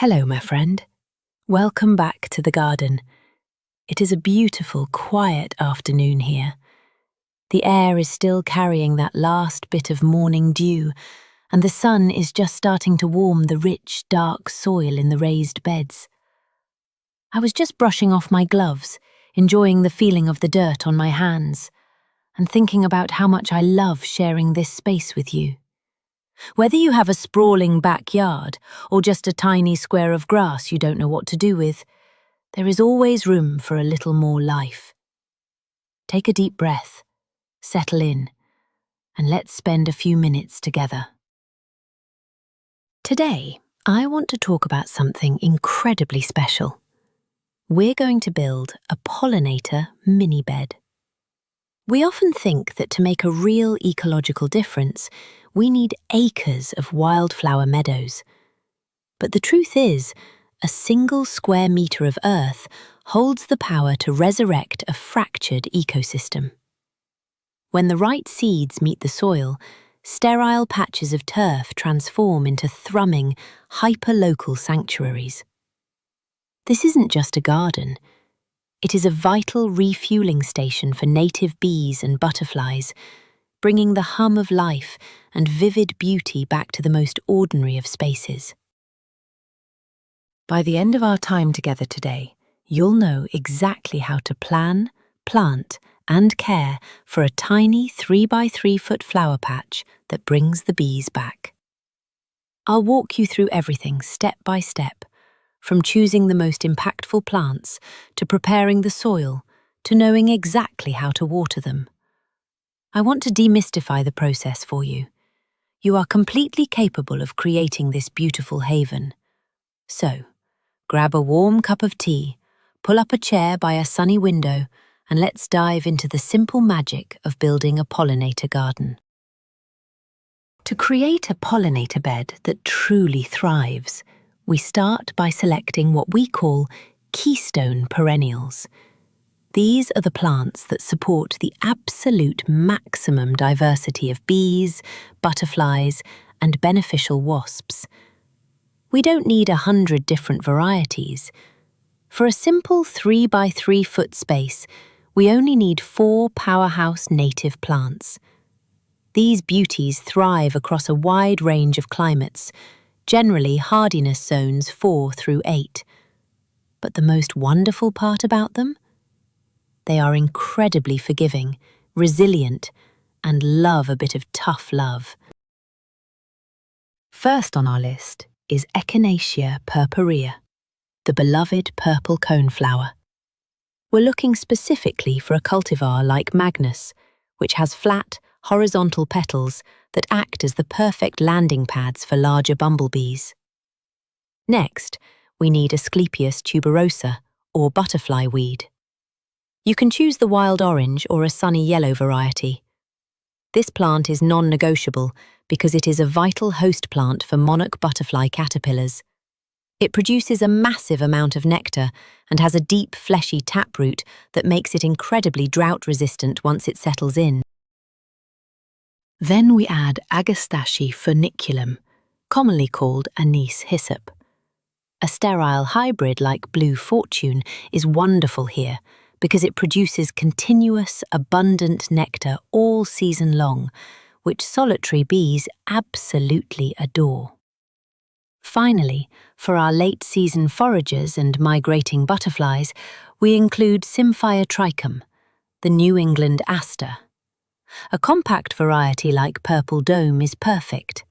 Hello, my friend. Welcome back to the garden. It is a beautiful, quiet afternoon here. The air is still carrying that last bit of morning dew, and the sun is just starting to warm the rich, dark soil in the raised beds. I was just brushing off my gloves, enjoying the feeling of the dirt on my hands, and thinking about how much I love sharing this space with you. Whether you have a sprawling backyard or just a tiny square of grass you don't know what to do with, there is always room for a little more life. Take a deep breath, settle in, and let's spend a few minutes together. Today, I want to talk about something incredibly special. We're going to build a pollinator mini bed. We often think that to make a real ecological difference, we need acres of wildflower meadows. But the truth is, a single square meter of earth holds the power to resurrect a fractured ecosystem. When the right seeds meet the soil, sterile patches of turf transform into thrumming, hyper-local sanctuaries. This isn't just a garden. It is a vital refueling station for native bees and butterflies, bringing the hum of life and vivid beauty back to the most ordinary of spaces. By the end of our time together today, you'll know exactly how to plan, plant, and care for a tiny 3x3-foot flower patch that brings the bees back. I'll walk you through everything step by step, from choosing the most impactful plants to preparing the soil to knowing exactly how to water them. I want to demystify the process for you. You are completely capable of creating this beautiful haven. So, grab a warm cup of tea, pull up a chair by a sunny window, and let's dive into the simple magic of building a pollinator garden. To create a pollinator bed that truly thrives, we start by selecting what we call keystone perennials. These are the plants that support the absolute maximum diversity of bees, butterflies, and beneficial wasps. We don't need 100 different varieties. For a simple 3x3-foot space, we only need 4 powerhouse native plants. These beauties thrive across a wide range of climates, generally hardiness zones 4 through 8. But the most wonderful part about them? They are incredibly forgiving, resilient, and love a bit of tough love. First on our list is Echinacea purpurea, the beloved purple coneflower. We're looking specifically for a cultivar like Magnus, which has flat, horizontal petals that act as the perfect landing pads for larger bumblebees. Next, we need Asclepias tuberosa, or butterfly weed. You can choose the wild orange or a sunny yellow variety. This plant is non-negotiable because it is a vital host plant for monarch butterfly caterpillars. It produces a massive amount of nectar and has a deep, fleshy taproot that makes it incredibly drought-resistant once it settles in. Then we add Agastache funiculum, commonly called Anise hyssop. A sterile hybrid like Blue Fortune is wonderful here because it produces continuous, abundant nectar all season long, which solitary bees absolutely adore. Finally, for our late-season foragers and migrating butterflies, we include Symphia trichum, the New England aster. A compact variety like Purple Dome is perfect.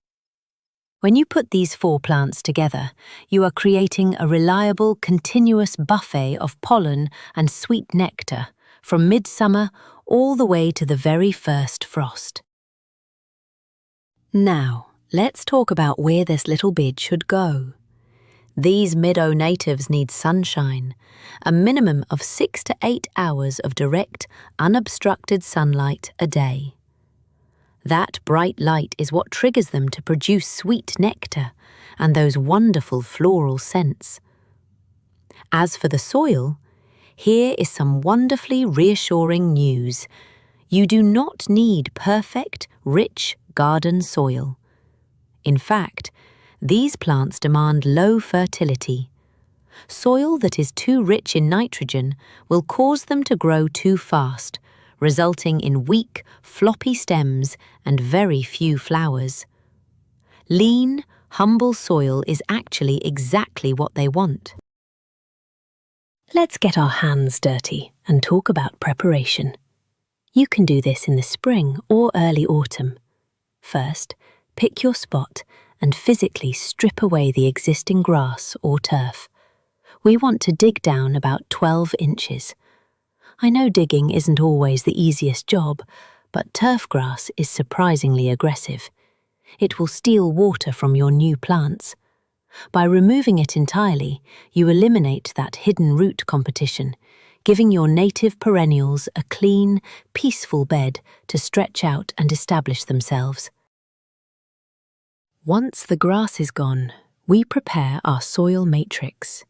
When you put these 4 plants together, you are creating a reliable, continuous buffet of pollen and sweet nectar from midsummer all the way to the very first frost. Now, let's talk about where this little bed should go. These meadow natives need sunshine, a minimum of 6 to 8 hours of direct, unobstructed sunlight a day. That bright light is what triggers them to produce sweet nectar and those wonderful floral scents. As for the soil, here is some wonderfully reassuring news. You do not need perfect, rich garden soil. In fact, These plants demand low fertility. Soil that is too rich in nitrogen will cause them to grow too fast, resulting in weak, floppy stems and very few flowers. Lean, humble soil is actually exactly what they want. Let's get our hands dirty and talk about preparation. You can do this in the spring or early autumn. First, pick your spot and physically strip away the existing grass or turf. We want to dig down about 12 inches. I know digging isn't always the easiest job, but turf grass is surprisingly aggressive. It will steal water from your new plants. By removing it entirely, you eliminate that hidden root competition, giving your native perennials a clean, peaceful bed to stretch out and establish themselves. Once the grass is gone, we prepare our soil matrix.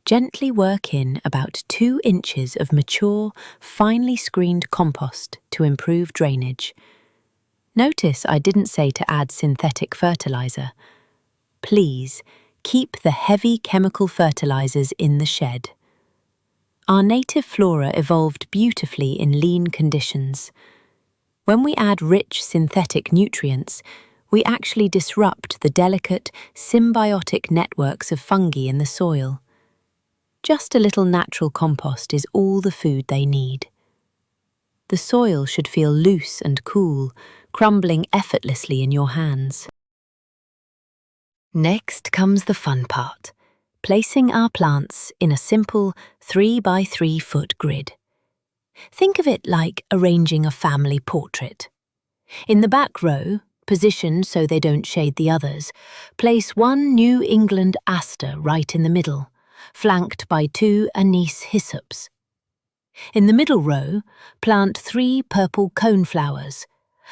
Gently work in about 2 inches of mature, finely screened compost to improve drainage. Notice I didn't say to add synthetic fertilizer. Please, keep the heavy chemical fertilizers in the shed. Our native flora evolved beautifully in lean conditions. When we add rich synthetic nutrients, we actually disrupt the delicate, symbiotic networks of fungi in the soil. Just a little natural compost is all the food they need. The soil should feel loose and cool, crumbling effortlessly in your hands. Next comes the fun part, placing our plants in a simple 3 by 3 foot grid. Think of it like arranging a family portrait. In the back row, positioned so they don't shade the others, place one New England aster right in the middle, flanked by 2 Anise hyssops. In the middle row, plant 3 purple coneflowers,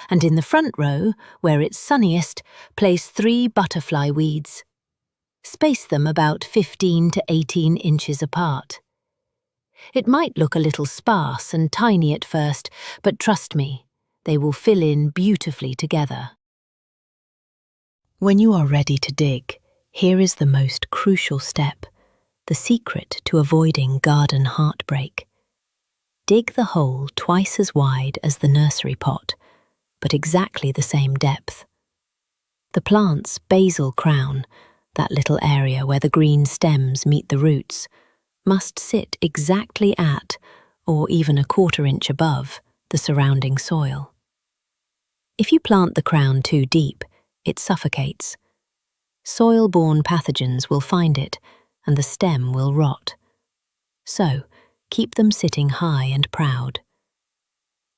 and in the front row, where it's sunniest, place 3 butterfly weeds. Space them about 15 to 18 inches apart. It might look a little sparse and tiny at first, but trust me, they will fill in beautifully together. When you are ready to dig, here is the most crucial step, the secret to avoiding garden heartbreak. Dig the hole twice as wide as the nursery pot, but exactly the same depth. The plant's basal crown, that little area where the green stems meet the roots, must sit exactly at, or even a 1/4 inch above, the surrounding soil. If you plant the crown too deep, it suffocates. Soil-borne pathogens will find it, and the stem will rot. So, keep them sitting high and proud.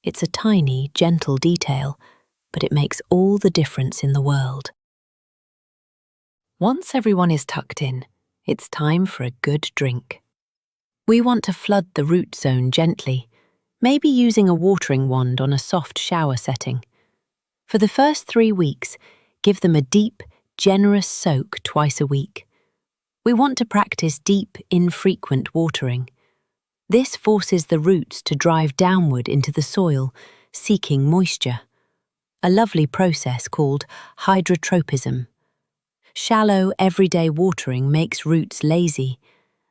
It's a tiny, gentle detail, but it makes all the difference in the world. Once everyone is tucked in, it's time for a good drink. We want to flood the root zone gently, maybe using a watering wand on a soft shower setting. For the first 3 weeks, give them a deep, generous soak twice a week. We want to practice deep, infrequent watering. This forces the roots to drive downward into the soil, seeking moisture. A lovely process called hydrotropism. Shallow, everyday watering makes roots lazy.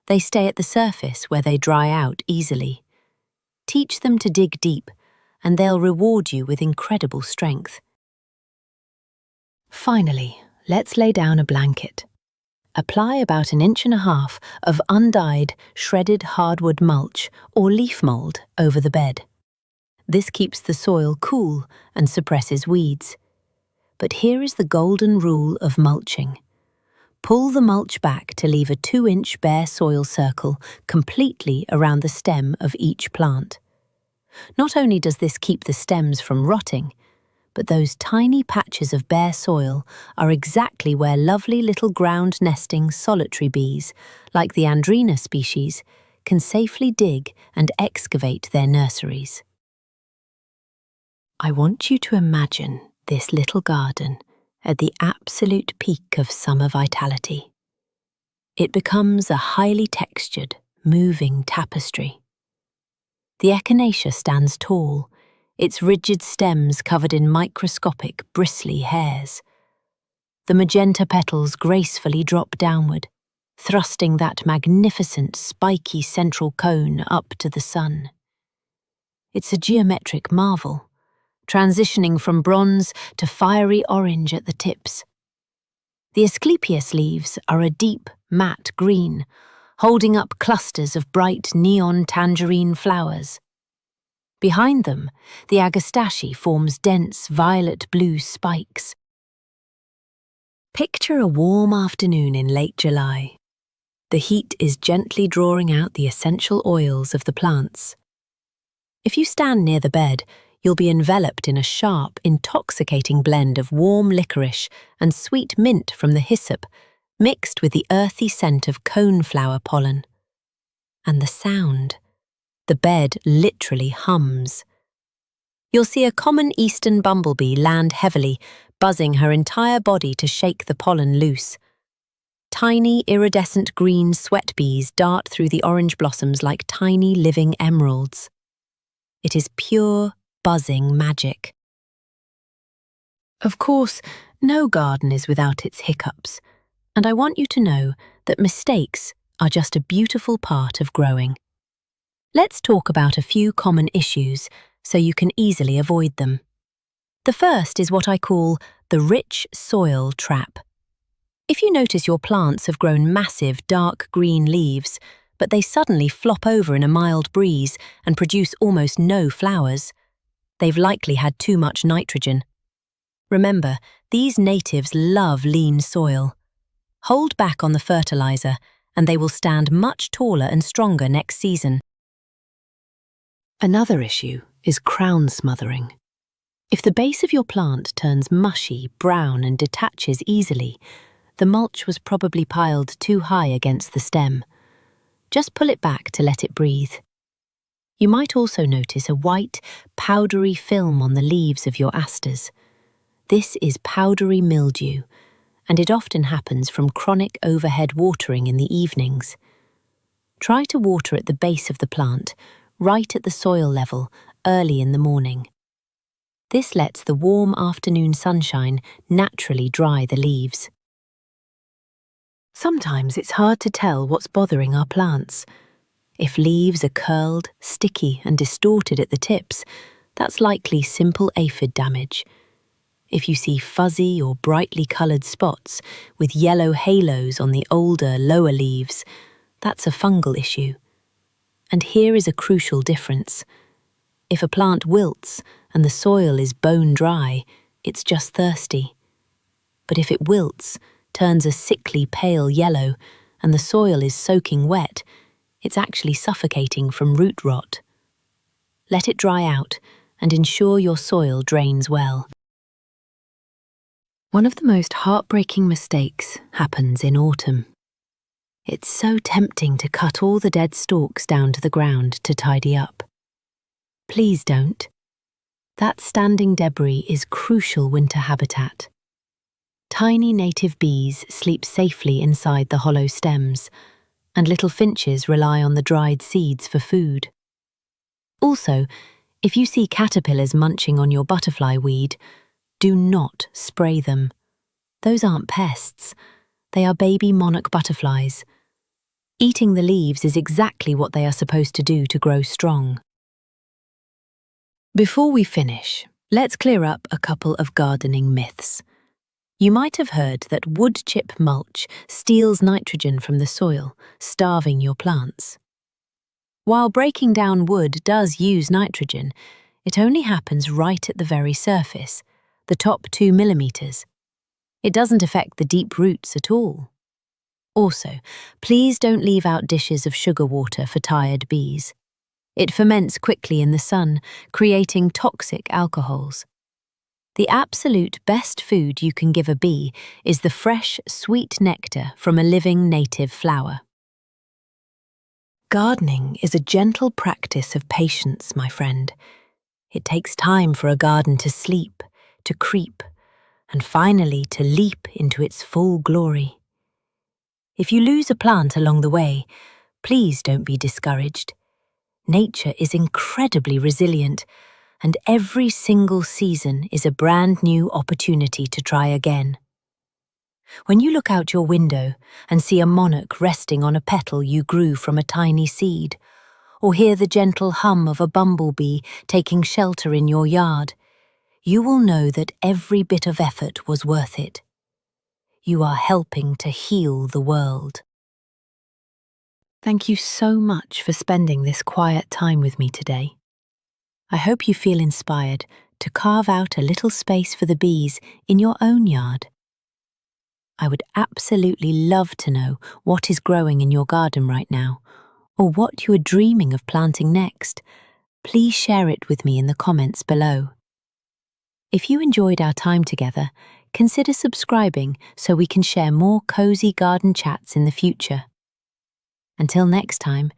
They stay at the surface where they dry out easily. Teach them to dig deep, and they'll reward you with incredible strength. Finally, let's lay down a blanket. Apply about 1.5 inches of undyed, shredded hardwood mulch or leaf mold over the bed. This keeps the soil cool and suppresses weeds. But here is the golden rule of mulching. Pull the mulch back to leave a 2-inch bare soil circle completely around the stem of each plant. Not only does this keep the stems from rotting, but those tiny patches of bare soil are exactly where lovely little ground-nesting solitary bees, like the Andrena species, can safely dig and excavate their nurseries. I want you to imagine this little garden at the absolute peak of summer vitality. It becomes a highly textured, moving tapestry. The echinacea stands tall, its rigid stems covered in microscopic, bristly hairs. the magenta petals gracefully drop downward, thrusting that magnificent spiky central cone up to the sun. It's a geometric marvel, transitioning from bronze to fiery orange at the tips. The Asclepias leaves are a deep, matte green, holding up clusters of bright neon tangerine flowers. Behind them, the Agastache forms dense violet-blue spikes. Picture a warm afternoon in late July. The heat is gently drawing out the essential oils of the plants. If you stand near the bed, you'll be enveloped in a sharp, intoxicating blend of warm licorice and sweet mint from the hyssop, mixed with the earthy scent of coneflower pollen. And the sound. The bed literally hums. You'll see a common eastern bumblebee land heavily, buzzing her entire body to shake the pollen loose. Tiny, iridescent green sweat bees dart through the orange blossoms like tiny living emeralds. It is pure, buzzing magic. Of course, no garden is without its hiccups, and I want you to know that mistakes are just a beautiful part of growing. Let's talk about a few common issues so you can easily avoid them. The first is what I call the rich soil trap. If you notice your plants have grown massive dark green leaves, but they suddenly flop over in a mild breeze and produce almost no flowers, they've likely had too much nitrogen. Remember, these natives love lean soil. Hold back on the fertilizer, and they will stand much taller and stronger next season. Another issue is crown smothering. If the base of your plant turns mushy, brown, and detaches easily, the mulch was probably piled too high against the stem. Just pull it back to let it breathe. You might also notice a white, powdery film on the leaves of your asters. This is powdery mildew, and it often happens from chronic overhead watering in the evenings. Try to water at the base of the plant, right at the soil level, early in the morning. This lets the warm afternoon sunshine naturally dry the leaves. Sometimes it's hard to tell what's bothering our plants. If leaves are curled, sticky, and distorted at the tips, that's likely simple aphid damage. If you see fuzzy or brightly coloured spots with yellow halos on the older, lower leaves, that's a fungal issue. And here is a crucial difference. If a plant wilts and the soil is bone dry, it's just thirsty. But if it wilts, turns a sickly pale yellow, and the soil is soaking wet, it's actually suffocating from root rot. Let it dry out and ensure your soil drains well. One of the most heartbreaking mistakes happens in autumn. It's so tempting to cut all the dead stalks down to the ground to tidy up. Please don't. That standing debris is crucial winter habitat. Tiny native bees sleep safely inside the hollow stems, and little finches rely on the dried seeds for food. Also, if you see caterpillars munching on your butterfly weed, do not spray them. Those aren't pests. They are baby monarch butterflies. Eating the leaves is exactly what they are supposed to do to grow strong. Before we finish, let's clear up a couple of gardening myths. You might have heard that wood chip mulch steals nitrogen from the soil, starving your plants. While breaking down wood does use nitrogen, it only happens right at the very surface, the top 2 millimeters. It doesn't affect the deep roots at all. Also, please don't leave out dishes of sugar water for tired bees. It ferments quickly in the sun, creating toxic alcohols. The absolute best food you can give a bee is the fresh, sweet nectar from a living native flower. Gardening is a gentle practice of patience, my friend. It takes time for a garden to sleep, to creep, and finally to leap into its full glory. If you lose a plant along the way, please don't be discouraged. Nature is incredibly resilient, and every single season is a brand new opportunity to try again. When you look out your window and see a monarch resting on a petal you grew from a tiny seed, or hear the gentle hum of a bumblebee taking shelter in your yard, you will know that every bit of effort was worth it. You are helping to heal the world. Thank you so much for spending this quiet time with me today. I hope you feel inspired to carve out a little space for the bees in your own yard. I would absolutely love to know what is growing in your garden right now, or what you are dreaming of planting next. Please share it with me in the comments below. If you enjoyed our time together, consider subscribing so we can share more cozy garden chats in the future. Until next time,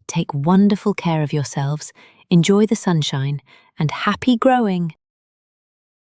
take wonderful care of yourselves, enjoy the sunshine, and happy growing!